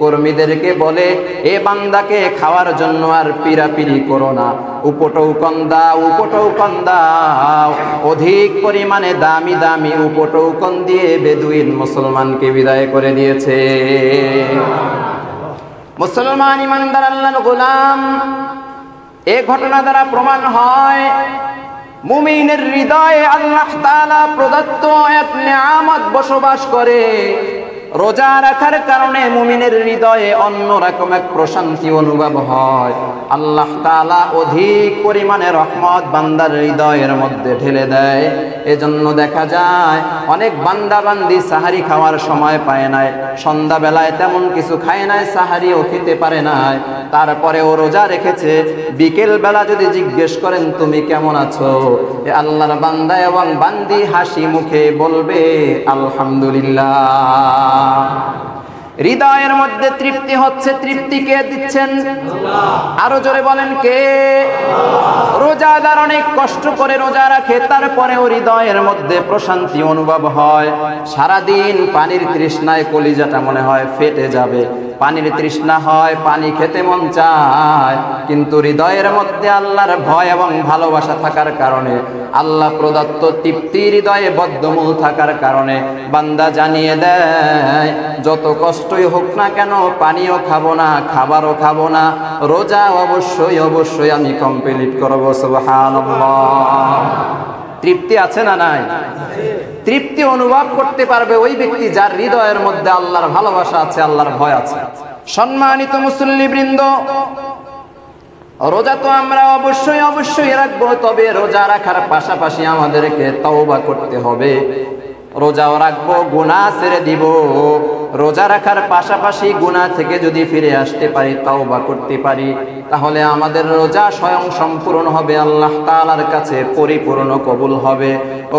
কর্মীদেরকে বলে, এ বান্দাকে খাওয়ার জন্য আর পিরাপিরি করো না, উপটৌকন দাও, উপটৌকন দাও। অধিক পরিমাণে দামি দামি উপটৌকন দিয়ে বেদুইন মুসলমানকে বিদায় করে দিয়েছে। মুসলমান ইমানদার আল্লাহর গোলাম, এ ঘটনা দ্বারা প্রমাণ হয় মুমিনের হৃদয়ে আল্লাহ তাআলা প্রদত্ত এক নিয়ামত বসবাস করে। রোজা রাখার কারণে মুমিনের হৃদয়ে অন্যরকম এক প্রশান্তি অনুভব হয়। আল্লাহ তাআলা অধিক পরিমাণে রহমত বান্দার হৃদয়ের মধ্যে ঢেলে দেয়। এজন্য দেখা যায় অনেক বান্দা বান্দি সাহারি খাওয়ার সময় পায় নাই, সন্ধ্যাবেলায় তেমন কিছু খায় নাই, সাহারিও খেতে পারে নাই, তারপরেও রোজা রেখেছে। বিকেল বেলা যদি জিজ্ঞেস করেন তুমি কেমন আছো, এ আল্লাহর বান্দা এবং বান্দি হাসি মুখে বলবে আলহামদুলিল্লাহ। হৃদয়ের মধ্যে তৃপ্তি হচ্ছে। তৃপ্তি কে দিচ্ছেন? আরো জোরে বলেন, কে? রোজাদার অনেক কষ্ট করে রোজা রাখে, তারপরেও হৃদয়ের মধ্যে প্রশান্তি অনুভব হয়। সারাদিন পানির তৃষ্ণায় কলিজাটা মনে হয় ফেটে যাবে, পানির তৃষ্ণা হয়, পানি খেতে মন চায়, কিন্তু হৃদয়ের মধ্যে আল্লাহর ভয় এবং ভালোবাসা থাকার কারণে, আল্লাহ প্রদত্ত তৃপ্তি হৃদয়ে বদ্ধমূল থাকার কারণে বান্দা জানিয়ে দেয়, যত কষ্ট কষ্টই হোক না কেন, পানিও খাবো না, খাবারও খাবো না, রোজা অবশ্যই আমি কমপ্লিট করব। সুবহানাল্লাহ। তৃপ্তি আছে না নাই? তৃপ্তি অনুভব করতে পারবে ওই ব্যক্তি যার হৃদয়ের মধ্যে আল্লাহর ভালোবাসা আছে, আল্লাহর ভয় আছে। সম্মানিত মুসল্লিবৃন্দ, রোজা তো আমরা অবশ্যই রাখবো, তবে রোজা রাখার পাশাপাশি আমাদেরকে তওবা করতে হবে। রোজাও রাখবো, গুনাহ ছেড়ে দিব। রোজা রাখার পাশাপাশি গুনাহ থেকে যদি ফিরে আসতে পারি, তওবা করতে পারি, তাহলে আমাদের রোজা স্বয়ং সম্পূর্ণ হবে, আল্লাহ তাআলার কাছে পরিপূর্ণ কবুল হবে।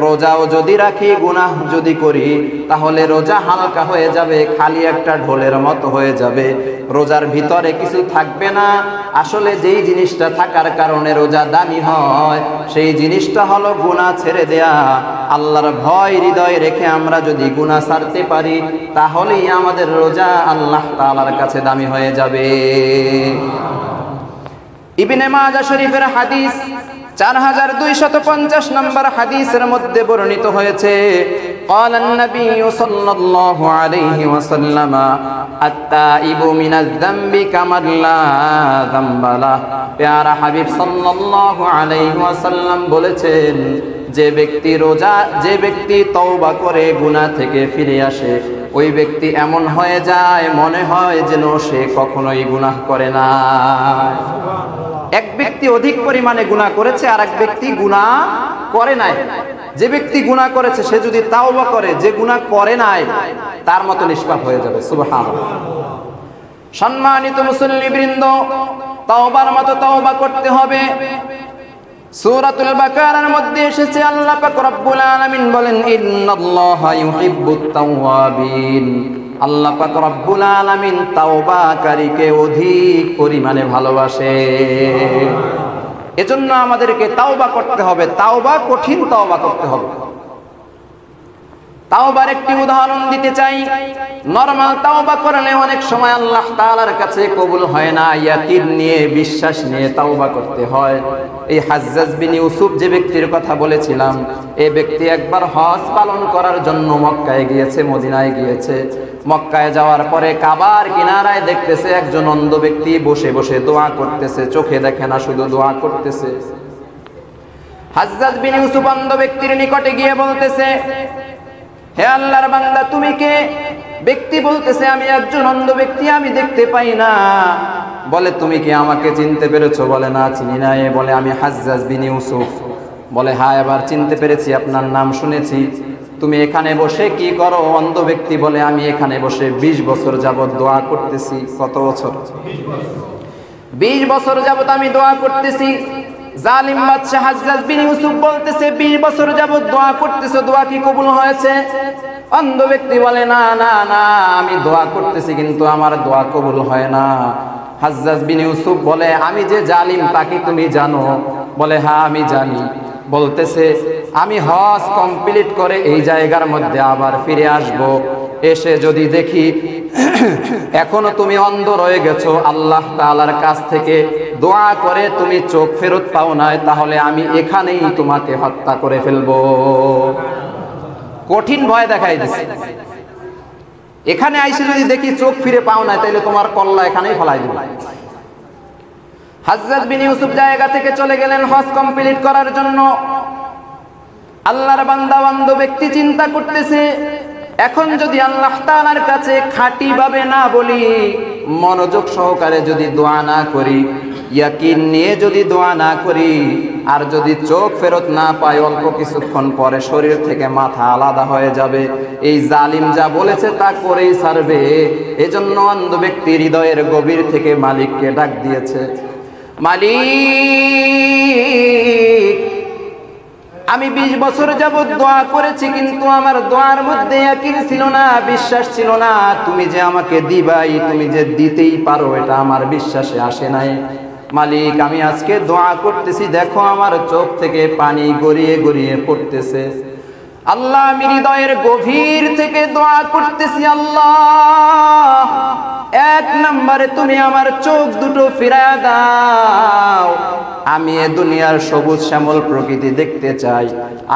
রোজাও যদি রাখি, গুনাহ যদি করি, তাহলে রোজা হালকা হয়ে যাবে, খালি একটা ঢোলের মতো হয়ে যাবে। রোজার ভিতরে কিছু থাকবে না। আসলে যেই জিনিসটা থাকার কারণে রোজা দামি হয়, সেই জিনিসটা হলো গুনাহ ছেড়ে দেয়া। আল্লাহর ভয় হৃদয়ে রেখে আমরা যদি গুনাহ ছাড়তে পারি, তাহলেই আমাদের রোজা আল্লাহ তাআলার কাছে দামি হয়ে যাবে। ইবনে মাজাহ শরীফের হাদিস 4250 নম্বর হাদিসের মধ্যে বর্ণিত হয়েছে, قال النبي صلى الله عليه وسلم التائب من الذنب كمن لا ذنب له। প্যারা হাবিব সাল্লাল্লাহু আলাইহি ওয়াসাল্লাম বলেছেন, যে ব্যক্তি তওবা করে গুনাহ থেকে ফিরে আসে, ওই ব্যক্তি এমন হয়ে যায় মনে হয় যেন সে কখনোই গুনাহ করে না। এক ব্যক্তি অধিক পরিমাণে গুনাহ করেছে, আর এক ব্যক্তি গুনাহ করে নাই। যে ব্যক্তি গুনাহ করেছে সে যদি তাওবা করে, যে গুনাহ করে নাই তার মতো নিষ্পাপ হয়ে যাবে। সুবহানাল্লাহ। সম্মানিত মুসল্লিবৃন্দ, তাওবার মতো তাওবা করতে হবে। সূরাতুল বাকারার মধ্যে এসেছে, আল্লাহ পাক রব্বুল আলামিন বলেন, ইন্নাল্লাহা ইউহিব্বুত তাওয়াবিন। আল্লাহ পাক রব্বুল আলামিন তাওবাকারীকে অধিক পরিমাণে ভালোবাসে। এজন্য আমাদেরকে তাওবা করতে হবে, তাওবা কঠিন তাওবা করতে হবে। তাওবার একটি উদাহরণ দিতে চাই। নরমাল তাওবা করলে অনেক সময় আল্লাহ তাআলার কাছে কবুল হয় না, ইয়াকিন নিয়ে, বিশ্বাস নিয়ে তাওবা করতে হয়। এই হাজ্জাজ বিন ইউসুফ যে ব্যক্তির কথা বলেছিলাম, এই ব্যক্তি একবার হজ পালন করার জন্য মক্কায় গিয়েছে, মদিনায় গিয়েছে। মক্কায় যাওয়ার পরে কাবার কিনারায় দেখতেছে একজন অন্ধ ব্যক্তি বসে বসে দোয়া করতেছে, চোখে দেখে না, শুধু দোয়া করতেছে। হাজ্জাজ বিন ইউসুফ অন্ধ ব্যক্তির নিকটে গিয়ে বলতেছে, হে আল্লাহর বান্দা, তুমি কে? ব্যক্তি বলতেছে, আমি একজন অন্ধ ব্যক্তি, আমি দেখতে পাই না। বলে, তুমি কি আমাকে চিনতে পেরেছো? বলে, না, চিনি না। বলে, আমি হাজ্জাজ বিন ইউসুফ। বলে, হ্যাঁ, এবার চিনতে পেরেছি, আপনার নাম শুনেছি। তুমি এখানে বসে কি করো? অন্ধ ব্যক্তি বলে, আমি এখানে বসে 20 বছর যাবত দোয়া করতেছি। কত বছর? 20 বছর যাবত আমি দোয়া করতেছি। জালিম বাদশা হাজ্জাজ বিন ইউসুফ বলতেছে, 20 বছর যাবত দোয়া করতেছো, দোয়া কি কবুল হয়েছে? অন্ধ ব্যক্তি বলে, না না না, আমি দোয়া করতেছি কিন্তু আমার দোয়া কবুল হয় না। হাজ্জাজ বিন ইউসুফ বলে, আমি যে জালিম তা কি তুমি জানো? বলে, হ্যাঁ, আমি জানি। বলতেছে, আমি হজ কমপ্লিট করে এই জায়গার মধ্যে আবার ফিরে আসব, এসে যদি দেখি এখনো তুমি অন্ধ রয়ে গেছো, আল্লাহ তাআলার কাছ থেকে দোয়া করে তুমি চোখ ফেরত পাও নাই, তাহলে আমি এখানেই তোমাকে হত্যা করে ফেলবো। কঠিন ভয় দেখাই দিছে। এখানে আইসে যদি দেখি চোখ ফিরে পাও নাই, তাহলে তোমার কল্লা এখানেই ফলাই দেব। হাজ্জাজ বিন ইউসুফ জায়গা থেকে চলে গেলেন হজ কমপ্লিট করার জন্য। আল্লাহর বান্দা অন্ধ ব্যক্তি চিন্তা করতেছে, এখন যদি আল্লাহ তাআলার কাছে খাঁটি ভাবে না বলি, মনোযোগ সহকারে যদি দোয়া না করি, ইয়াকিন নিয়ে যদি দোয়া না করি, আর যদি চোখ ফেরত না পাই, অল্প কিছুক্ষণ পরে শরীর থেকে মাথা আলাদা হয়ে যাবে। এই জালিম যা বলেছে তা করেই ছাড়বে। এজন্য অন্ধ ব্যক্তি হৃদয়ের গভীর থেকে মালিককে ডাক দিয়েছে, মালিক, আমি 20 বছর যাবত দোয়া করেছি, কিন্তু আমার দোয়ার মধ্যে ইয়াকিন ছিল না, বিশ্বাস ছিল না। তুমি যে আমাকে দিবাই, তুমি যে দিতেই পারো, এটা আমার বিশ্বাসে আসে নাই। মালিক, আমি আজকে দোয়া করতেছি, দেখো আমার চোখ থেকে পানি গড়িয়ে গড়িয়ে পড়তেছে। আল্লাহ, আমি হৃদয়ের গভীর থেকে দোয়া করতেছি, আল্লাহ এক নম্বরে তুমি আমার চোখ দুটো ফিরায়া দাও, আমি এ দুনিয়ার সবুজ শ্যামল প্রকৃতি দেখতে চাই,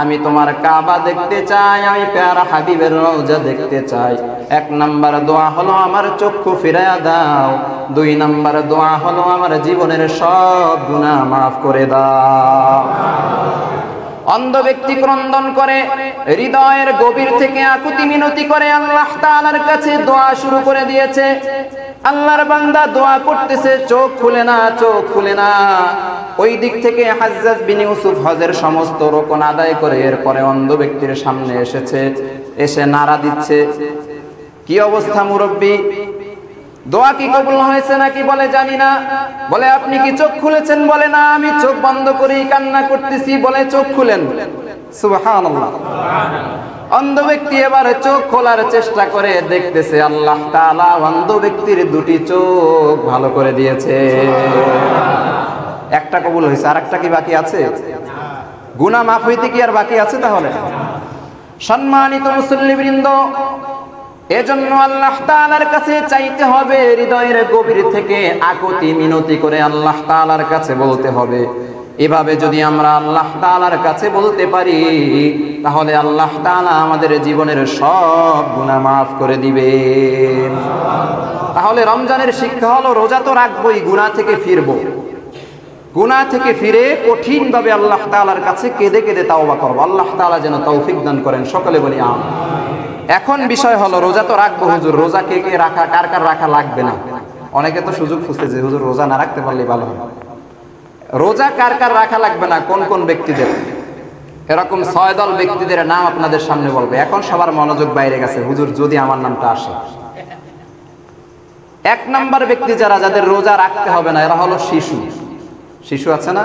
আমি তোমার কাবা দেখতে চাই, আমি প্যারা হাবিবের রওজা দেখতে চাই। এক নম্বর দোয়া হলো আমার চক্ষু ফিরায়া দাও, দুই নম্বর দোয়া হলো আমার জীবনের সব গুনাহ মাফ করে দাও। অন্ধ ব্যক্তি ক্রন্দন করে, হৃদয়ের গভীর থেকে আকুতি মিনতি করে আল্লাহ তাআলার কাছে দোয়া শুরু করে দিয়েছে। আল্লাহর বান্দা দোয়া করতেছে, চোখ খুলে না, চোখ খুলে না। ওই দিক থেকে হাজ্জাজ বিন ইউসুফ হজের সমস্ত রোকন আদায় করে এরপরে অন্ধ ব্যক্তির সামনে এসেছে, এসে নাড়া দিচ্ছে। কি অবস্থা মুরব্বী, দোয়া কি কবুল হয়েছে নাকি? বলে জানি না। বলে আপনি কি চোখ খুলেছেন? বলে না, আমি চোখ বন্ধ করেই কান্না করতেছি। বলে চোখ খুলেন। সুবহানাল্লাহ। অন্ধ ব্যক্তি এবারে চোখ খোলার চেষ্টা করে, দেখতেছে আল্লাহ তাআলা অন্ধ ব্যক্তির দুটি চোখ ভালো করে দিয়েছে। একটা কবুল হয়েছে, আর একটা কি বাকি আছে? গুনাহ মাফ হইতে কি আর বাকি আছে? তাহলে সম্মানিত মুসল্লিবৃন্দ, এজন্য আল্লাহ তাআলার কাছে চাইতে হবে, হৃদয়ের গভীর থেকে আকুতি মিনতি করে আল্লাহ তাআলার কাছে বলতে হবে। এভাবে যদি আমরা আল্লাহ তাআলার কাছে বলতে পারি, তাহলে আল্লাহ তাআলা আমাদের জীবনের সব গুনাহ মাফ করে দিবেন। তাহলে রমজানের শিক্ষা হলো, রোজা তো রাখবই, গুনাহ থেকে ফিরবো। গুনাহ থেকে ফিরে কঠিনভাবে আল্লাহ তাআলার কাছে কেঁদে কেঁদে তাওবা করব। আল্লাহ তাআলা যেন তৌফিক দান করেন, সকলে বলি আমিন। এখন বিষয় হলো, রোজা তো রাখবো হুজুর, রোজা কে কে রাখা, কার কার রাখা লাগবে না? অনেকে তো সুযোগ খুঁজতে যে হুজুর রোজা না রাখতে পারলে ভালো হয়। রোজা কার কার রাখা লাগবে না, কোন কোন ব্যক্তিদের? এরকম 6 দল ব্যক্তিদের নাম আপনাদের সামনে বলবে। এখন সবার মনোযোগ বাইরে গেছে, হুজুর যদি আমার নামটা আসে। 1 নাম্বার ব্যক্তি যাদের রোজা রাখতে হবে না, এরা হলো শিশু। শিশু আছে না?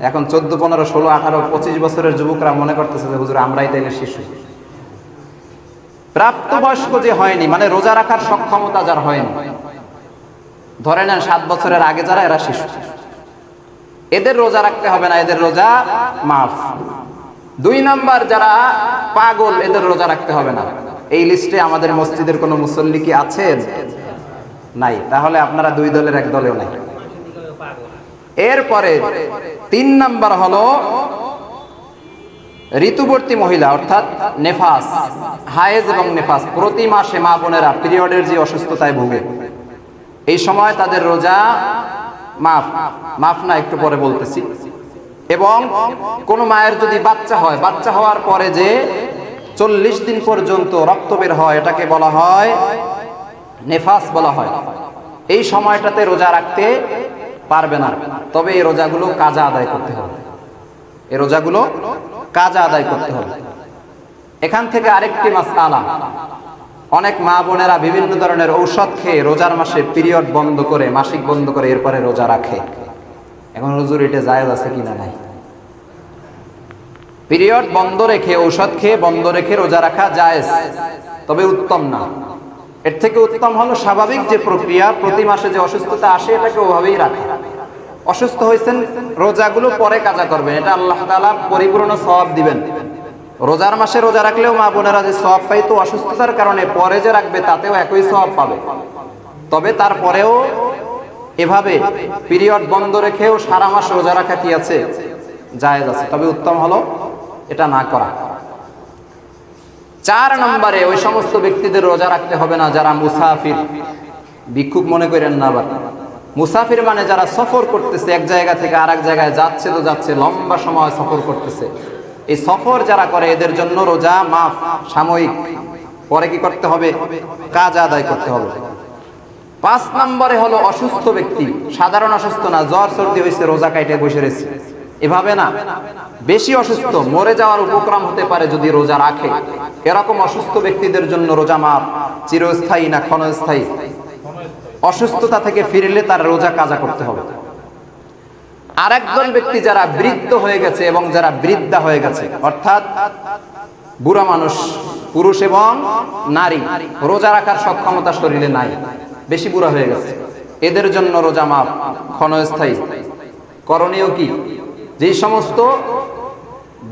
এখন 14, 15, 16, 18, 25 বছরের যুবকরা মনে করতেছে যে হুজুর আমরাই তাইলে শিশু। প্রাপ্তবয়স্ক যে হয়নি, মানে রোজা রাখার সক্ষমতা যার হয়নি, ধরে নেন 7 বছরের আগে যারা, এরা শিশু। এদের রোজা রাখতে হবে না, এদের রোজা মাফ। 2 নাম্বার যারা পাগল, এদের রোজা রাখতে হবে না। এই লিস্টে আমাদের মসজিদের কোনো মুসল্লি কি আছেন? নাই। তাহলে আপনারা 2 দলের 1 দলেও নাই। এরপরে 3 নাম্বার হলো ঋতুবর্তী মহিলা, অর্থাৎ নেফাস, হায়েজ এবং নেফাস। প্রতি মাসে মা বোনেরা পিরিয়ডের যে অসুস্থতায় ভোগে, এই সময় তাদের রোজা মাফ। মাফ না, একটু পরে বলতেছি। এবং কোন মায়ের যদি বাচ্চা হয়, বাচ্চা হওয়ার পরে যে 40 দিন পর্যন্ত রক্ত বের হয়, এটাকে বলা হয় নেফাস বলা হয়। এই সময়টাতে রোজা রাখতে পারবে না, তবে এই রোজাগুলো কাজা আদায় করতে হবে। এই রোজাগুলো কাজা আদায় করতে হবে। এখান থেকে আরেকটি মাসআলা, অনেক মা বোনেরা বিভিন্ন ধরনের ঔষধ খেয়ে রোজার মাসে পিরিয়ড বন্ধ করে, মাসিক বন্ধ করে এরপরে রোজা রাখে। এখন হুজুর এটা জায়েজ আছে কিনা? নাই। পিরিয়ড বন্ধ রেখে, ঔষধ খেয়ে বন্ধ রেখে রোজা রাখা জায়েজ, তবে উত্তম না। এর থেকে উত্তম হলো স্বাভাবিক যে প্রক্রিয়া, প্রতি মাসে যে অসুস্থতা আসে এটাকে ওভাবেই রাখা। অসুস্থ হয়েছেন, রোজাগুলো পরে কাজা করবেন, এটা আল্লাহ তাআলা পরিপূর্ণ সওয়াব দিবেন। রোজার মাসে রোজা রাখলেও মা বোনেরা যে সওয়াব পায়, তো অসুস্থতার কারণে পরে যে রাখবে তাতেও একই সওয়াব পাবে। তবে তারপরেও এভাবে পিরিয়ড বন্ধ রেখেও সারা মাস রোজা রাখা কি আছে? জায়েজ আছে, তবে উত্তম হলো এটা না করা। 4 নম্বরে ওই সমস্ত ব্যক্তিদের রোজা রাখতে হবে না যারা মুসাফির। ভিক্ষুক মনে করেন না আবার। মুসাফির মানে যারা সফর করতেছে, এক জায়গা থেকে আরেক জায়গায় যাচ্ছে, তো যাচ্ছে, লম্বা সময় সফর করতেছে। এই সফর যারা করে এদের জন্য রোজা মাফ, সাময়িক। পরে কি করতে হবে? কাজা আদায় করতে হবে। 5 নম্বরে হলো অসুস্থ ব্যক্তি, সাধারণ অসুস্থ না, জ্বর সর্দি হয়েছে রোজা কাইটে বসে রয়েছে, এভাবে না। বেশি অসুস্থ, মরে যাওয়ার উপক্রম হতে পারে যদি রোজা রাখে, এরকম অসুস্থ ব্যক্তিদের জন্য রোজা মাফ। চিরস্থায়ী না ক্ষণস্থায়ী? অসুস্থতা থেকে ফিরলে তার রোজা কাজা করতে হবে। আরেকজন ব্যক্তি যারা বৃদ্ধ হয়ে গেছে এবং যারা বৃদ্ধা হয়ে গেছে, অর্থাৎ বুড়া মানুষ, পুরুষ এবং নারী, রোজা রাখার সক্ষমতা শরীরে নাই, বেশি বুড়া হয়ে গেছে, এদের জন্য রোজা মাফ, ক্ষণস্থায়ী। করণীয় কি? যেই সমস্ত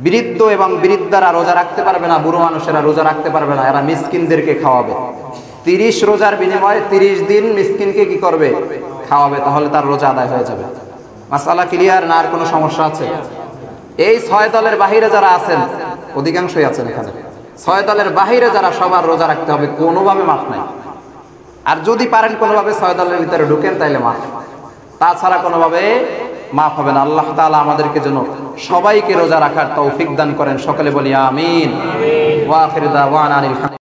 বৃদ্ধ এবং বৃদ্ধারা রোজা রাখতে পারবে না, বুড়ো মানুষেরা রোজা রাখতে পারবে না, এরা মিসকিনদেরকে খাওয়াবে। 30 রোজার বিনিময়ে 30 দিন মিসকিনকে কি করবে? খাওয়াবে, তাহলে তার রোজা আদায় হয়ে যাবে। মাসআলা ক্লিয়ার না? আর কোনো সমস্যা আছে? এই 6 দলের বাহিরে যারা আছেন, অধিকাংশই আছেন এখানে, 6 দলের বাহিরে যারা, সবার রোজা রাখতে হবে, কোনোভাবে মাফ নাই। আর যদি পারেন কোনোভাবে 6 দলের ভিতরে ঢুকেন তাইলে মাফ, তাছাড়া কোনোভাবে মাফ হবে না। আল্লাহ তাআলা আমাদেরকে যেন সবাইকে রোজা রাখার তৌফিক দান করেন। সকলে বলি আমিন। ওয়া আখিরু দাওয়ানা আনিল